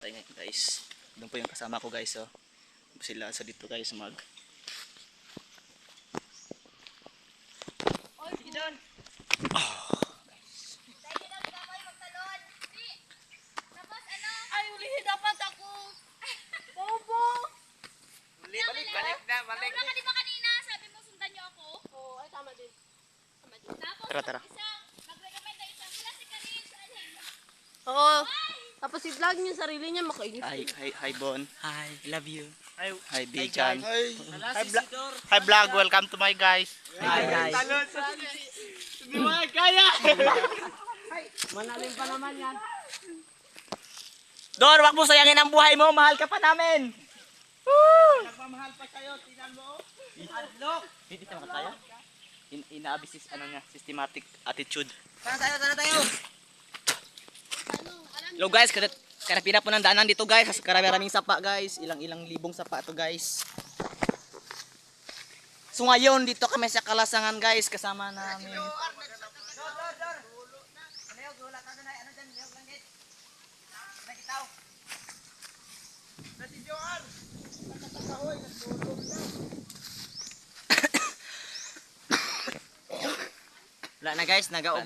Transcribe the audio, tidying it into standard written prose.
tayo ngayon guys. Doon po yung kasama ko guys. Oh. Sila sa dito guys mag. Oy, sige doon. Ay, ulihin dapat ako. Bobo. Balik na. Nauna ka di ba kanina? Sabi mo sundan niyo ako? Oo, ay tama din. Tapos, Tara. nagre-recommend na isang klase ka rin. Saan yan? Oo. Tapos i-vlog niya sarili niya makainis. Hi Bon. Hi, love you. Hi Bijan. Hi vlog, welcome to my guys. Hi guys. Hindi mo kaya. Manalim pa naman yan. Dor, wag mo sayangin ang buhay mo. Mahal ka pa namin. Nagmamahal pa sa'yo, tinan mo. Hindi ka makakaya. Inaabisis ano niya, systematic attitude. Tara tayo. Hello guys, karapina po ng daanan dito guys. Maraming sapa guys. Ilang libong sapa to guys. So ngayon dito kami sa Kalasangan guys. Kasama namin. Wala na guys, nag-aubo.